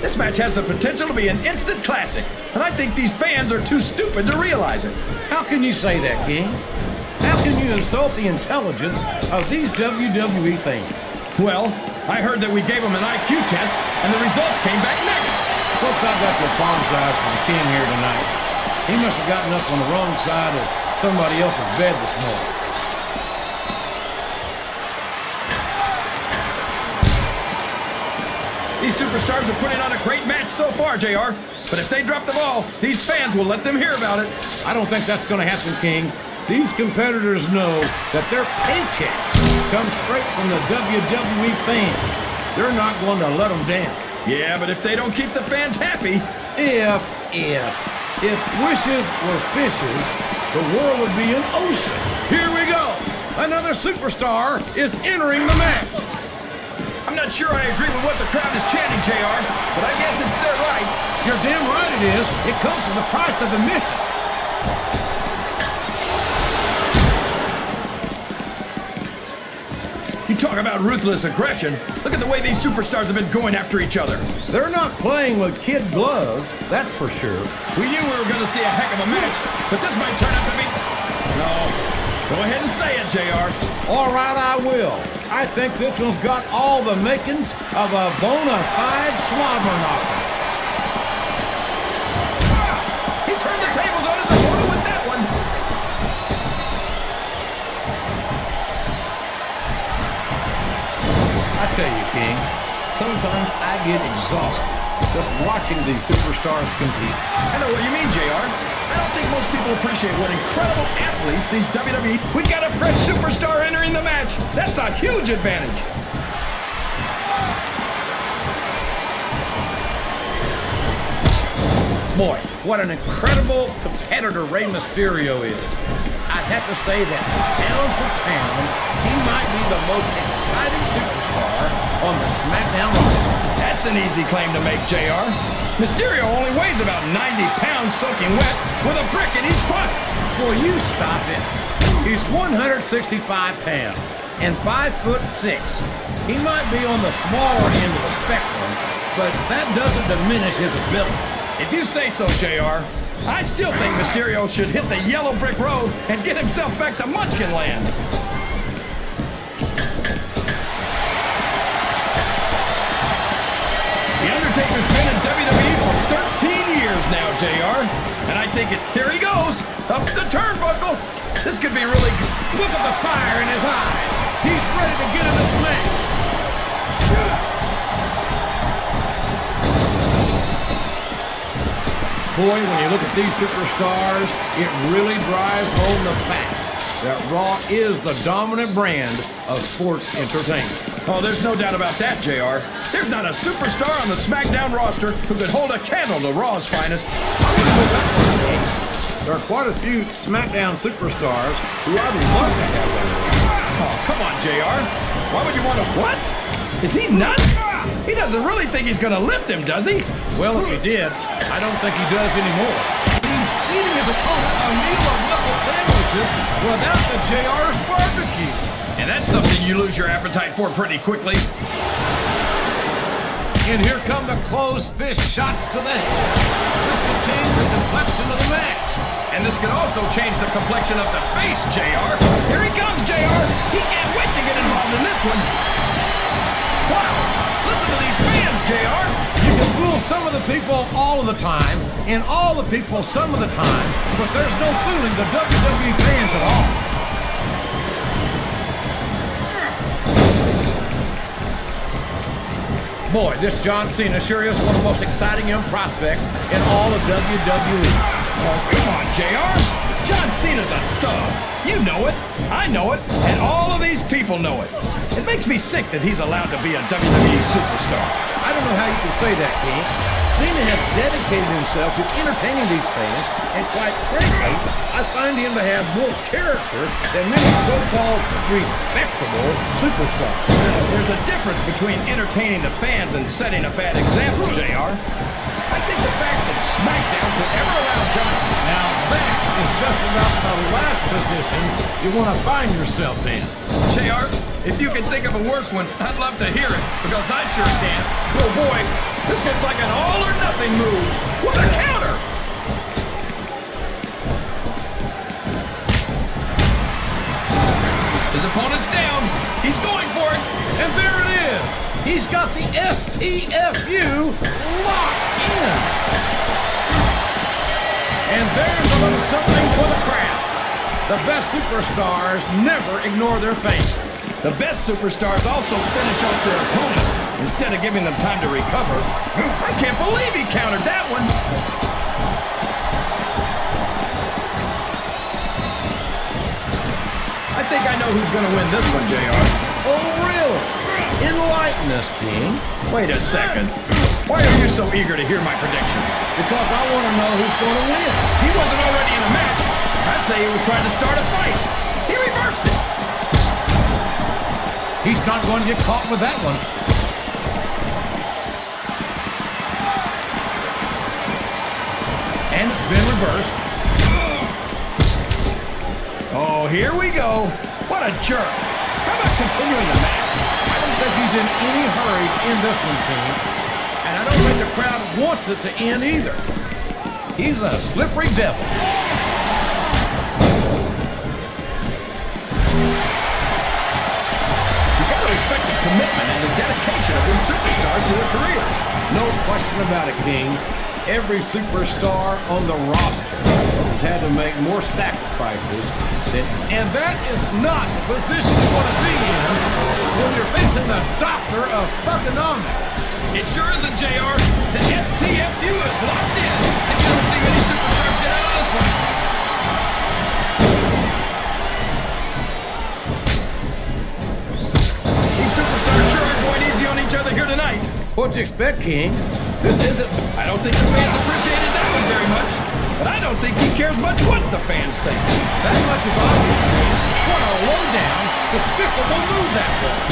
This match has the potential to be an instant classic, and I think these fans are too stupid to realize it. How can you say that, King? How can you insult the intelligence of these WWE fans? Well, I heard that we gave them an IQ test, and the results came back negative. Folks, I've got to apologize for the King here tonight. He must have gotten up on the wrong side of somebody else's bed this morning. These superstars are putting on a great match so far, JR. But if they drop the ball, these fans will let them hear about it. I don't think that's going to happen, King. These competitors know that their paychecks come straight from the WWE fans. They're not going to let them down. Yeah, but if they don't keep the fans happy... If wishes were fishes, the world would be an ocean. Here we go. Another superstar is entering the match. I'm not sure I agree with what the crowd is chanting, JR, but I guess it's their right. You're damn right it is. It comes with the price of admission. You talk about ruthless aggression. Look at the way these superstars have been going after each other. They're not playing with kid gloves, that's for sure. We knew we were going to see a heck of a match, but this might turn out to be... No. Go ahead and say it, JR. All right, I will. I think this one's got all the makings of a bona fide slobber knocker. He turned the tables on his opponent with that one. I tell you, King, sometimes I get exhausted just watching these superstars compete. I know what you mean, JR. I don't think most people appreciate what incredible athletes these WWE... We got a fresh superstar entering the match. That's a huge advantage. Boy, what an incredible competitor Rey Mysterio is. I'd have to say that pound for pound, he might be the most exciting superstar on the SmackDown roster. That's an easy claim to make, JR. Mysterio only weighs about 90 pounds soaking wet with a brick in each pocket. Boy, you stop it. He's 165 pounds and 5'6". He might be on the smaller end of the spectrum, but that doesn't diminish his ability. If you say so, JR, I still think Mysterio should hit the yellow brick road and get himself back to Munchkin Land. The Undertaker's been in WWE for 13 years now, JR. And I think here he goes, up the turnbuckle. This could be really good. Look at the fire in his eyes. He's ready to get in this match. Boy, when you look at these superstars, it really drives home the fact that Raw is the dominant brand of sports entertainment. Oh, there's no doubt about that, JR. There's not a superstar on the SmackDown roster who could hold a candle to Raw's finest. There are quite a few SmackDown superstars who I'd love to have on. Oh, come on, JR. Why would you want to what? Is he nuts? He doesn't really think he's going to lift him, does he? Well, if he did, I don't think he does anymore. He's eating his opponent a meal of knuckle sandwiches without the JR's barbecue. And that's something you lose your appetite for pretty quickly. And here come the closed fist shots to the head. This could change the complexion of the match. And this could also change the complexion of the face, JR. Here he comes, JR. He can't wait to get involved in this one. Wow, listen to these fans, JR. You can fool some of the people all of the time, and all the people some of the time, but there's no fooling the WWE fans at all. Boy, this John Cena sure is one of the most exciting young prospects in all of WWE. Oh, come on, JR. John Cena's a thug. You know it, I know it, and all of these people know it. It makes me sick that he's allowed to be a WWE superstar. I don't know how you can say that, King. Cena has dedicated himself to entertaining these fans, and quite frankly, I find him to have more character than many so-called respectable superstars. There's a difference between entertaining the fans and setting a bad example, JR. I think the fact that SmackDown could ever allow John Cena... Now that is just about the last position you want to find yourself in. JR, If you can think of a worse one, I'd love to hear it, because I sure can't. Oh boy, this looks like an all or nothing move. What a counter! His opponent's down. He's going for it. And there it is. He's got the STFU locked in. And there's a little something for the crowd. The best superstars never ignore their fans. The best superstars also finish off their opponents instead of giving them time to recover. I can't believe he countered that one. I think I know who's going to win this one, JR. Oh, really? Enlighten us, King. Wait a second. Why are you so eager to hear my prediction? Because I want to know who's going to win. He wasn't already in a match. I'd say he was trying to start a fight. He reversed it. He's not going to get caught with that one. And it's been reversed. Oh, here we go. What a jerk. How about continuing the match? I don't think he's in any hurry to end this one, King. And I don't think the crowd wants it to end either. He's a slippery devil. You gotta respect the commitment and the dedication of these superstars to their careers. No question about it, King. Every superstar on the roster has had to make more sacrifices and that is not the position you want to be in when you're facing the doctor of thugonomics. It sure isn't, JR. The STFU is locked in. And you don't see many superstars get out of this one. These superstars sure are going easy on each other here tonight. What'd you expect, King? This isn't... I don't think the fans appreciated that one very much. But I don't think he cares much what the fans think. That much is obvious, King. What a low-down, despicable move that was.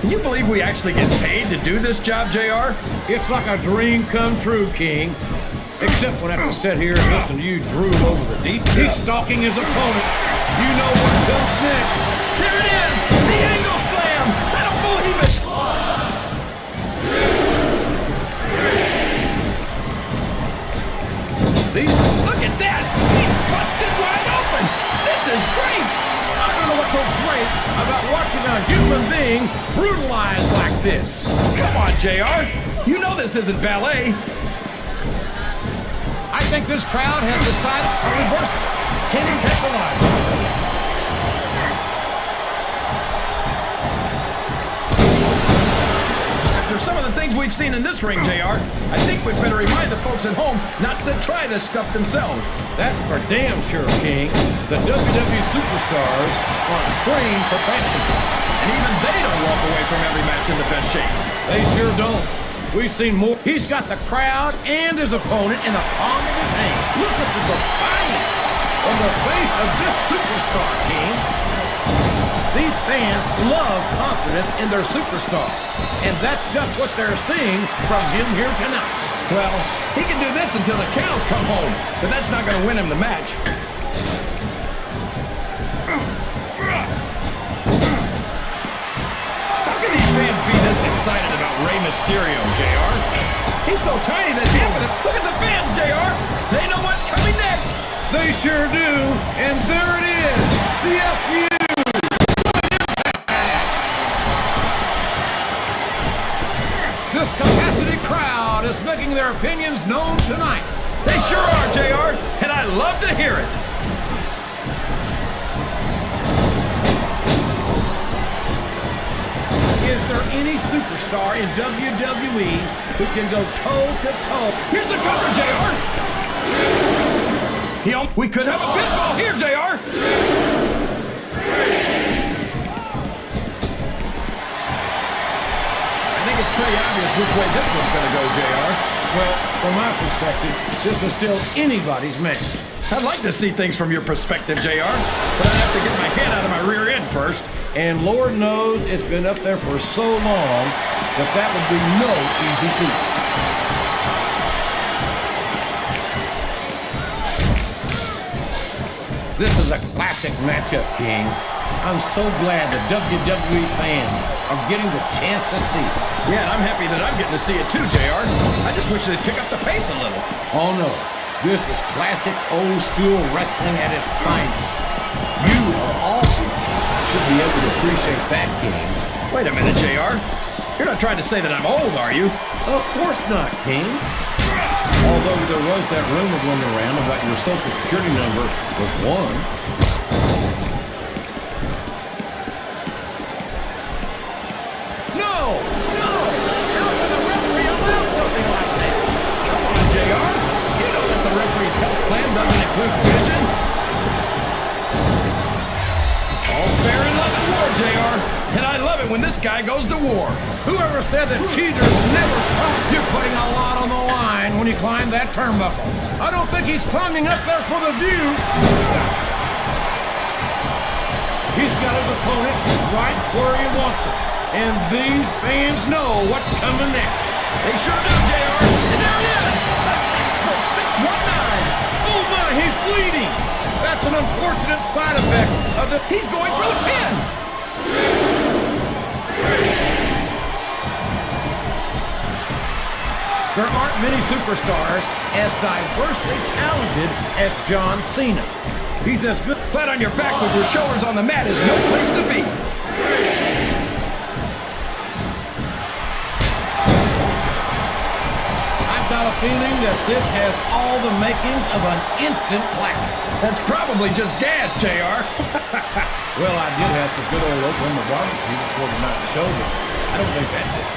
Can you believe we actually get paid to do this job, JR? It's like a dream come true, King. Except when I have to sit here and listen to you drool over the deep. He's stalking his opponent. You know what comes next. There it is! The angle slam! I don't believe it! Look at that! He's busted wide open! This is great! I don't know what's so great about watching a human being brutalized like this. Come on, JR. You know this isn't ballet. I think this crowd has decided a reversal. Can he capitalize? After some of the things we've seen in this ring, JR, I think we'd better remind the folks at home not to try this stuff themselves. That's for damn sure, King. The WWE superstars are trained professionals. And even they don't walk away from every match in the best shape. They sure don't. We've seen more. He's got the crowd and his opponent in the palm of his hand. Look at the defiance on the face of this superstar, King. These fans love confidence in their superstar. And that's just what they're seeing from him here tonight. Well, he can do this until the cows come home, but that's not going to win him the match. How can these fans be this excited about Rey Mysterio, JR? He's so tiny that look at the fans, JR. They know what's coming next. They sure do. And there it is. The FU. This capacity crowd is making their opinions known tonight. They sure are, JR, and I love to hear it. Is there any superstar in WWE who can go toe-to-toe? Here's the cover, JR. We could have a pinfall here, JR. It's pretty obvious which way this one's going to go, JR. Well, from my perspective, this is still anybody's match. I'd like to see things from your perspective, JR, but I have to get my head out of my rear end first. And Lord knows it's been up there for so long that would be no easy feat. This is a classic matchup, King. I'm so glad the WWE fans are getting the chance to see it. Yeah, and I'm happy that I'm getting to see it too, JR. I just wish they'd pick up the pace a little. Oh no, this is classic old school wrestling at its finest. You, of all people, should be able to appreciate that, King. Wait a minute, JR. You're not trying to say that I'm old, are you? Of course not, King. Although there was that rumor going around about your social security number was 1. Plan doesn't include vision. All's fair in love and war, JR. And I love it when this guy goes to war. Whoever said that cheaters never come? You're putting a lot on the line when you climb that turnbuckle. I don't think he's climbing up there for the view. He's got his opponent right where he wants it. And these fans know what's coming next. They sure do, JR. And there it is. A textbook 619. Oh my, he's bleeding! That's an unfortunate side effect of the... He's going for the pin! There aren't many superstars as diversely talented as John Cena. He's as good... Flat on your back with your shoulders on the mat is no place to be. Got a feeling that this has all the makings of an instant classic. That's probably just gas, JR. Well, I did have some good old Oklahoma barbecue before tonight's show, but I don't think that's it.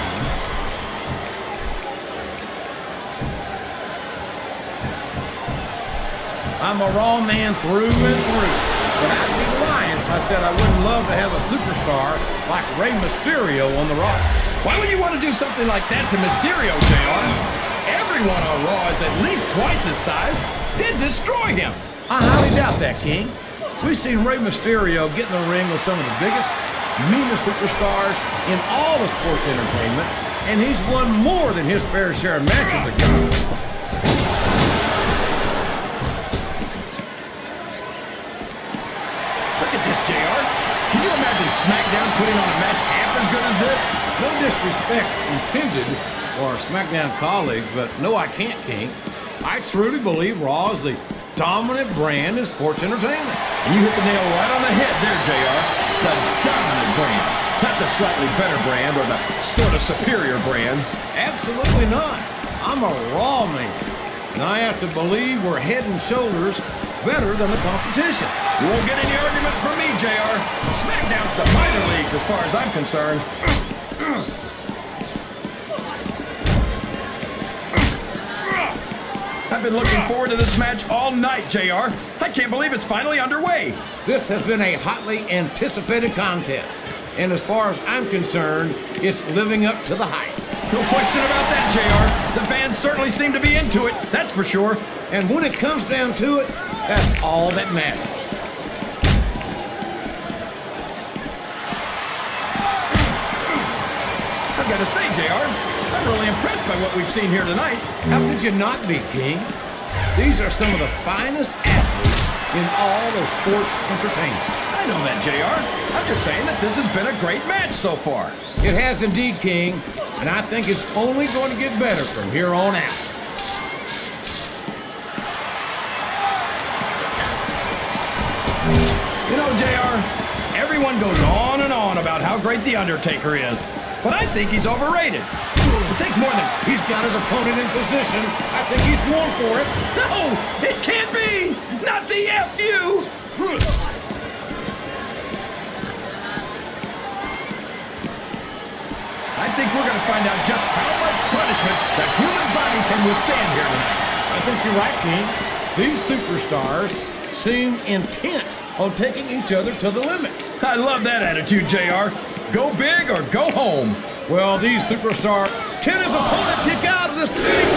I'm a Raw man through and through, but I'd be lying if I said I wouldn't love to have a superstar like Rey Mysterio on the roster. Why would you want to do something like that to Mysterio, JR? Everyone on Raw is at least twice his size. They'd destroy him. I highly doubt that, King. We've seen Rey Mysterio get in the ring with some of the biggest, meanest superstars in all of sports entertainment, and he's won more than his fair share of matches against. Look at this, JR. Can you imagine SmackDown putting on a match half as good as this? No disrespect intended for our SmackDown colleagues, but no, I can't, King. I truly believe Raw is the dominant brand in sports entertainment. And you hit the nail right on the head there, JR. The dominant brand. Not the slightly better brand or the sort of superior brand. Absolutely not. I'm a Raw man, and I have to believe we're head and shoulders better than the competition. You won't get any argument from me, JR. SmackDown's the minor leagues as far as I'm concerned. I've been looking forward to this match all night, JR. I can't believe it's finally underway. This has been a hotly anticipated contest, and as far as I'm concerned, it's living up to the hype. No question about that, JR. The fans certainly seem to be into it, that's for sure. And when it comes down to it, that's all that matters. I've got to say, JR, I'm really impressed by what we've seen here tonight. How could you not be, King? These are some of the finest athletes in all of sports entertainment. I know that, JR. I'm just saying that this has been a great match so far. It has indeed, King, and I think it's only going to get better from here on out. You know, JR, everyone goes on and on about how great The Undertaker is, but I think he's overrated. It takes more than... He's got his opponent in position. I think he's going for it. No, it can't be! Not the F.U.! I think we're going to find out just how much punishment the human body can withstand here tonight. I think you're right, King. These superstars seem intent on taking each other to the limit. I love that attitude, JR. Go big or go home. Well, these superstars, can his opponent kick out of this spinning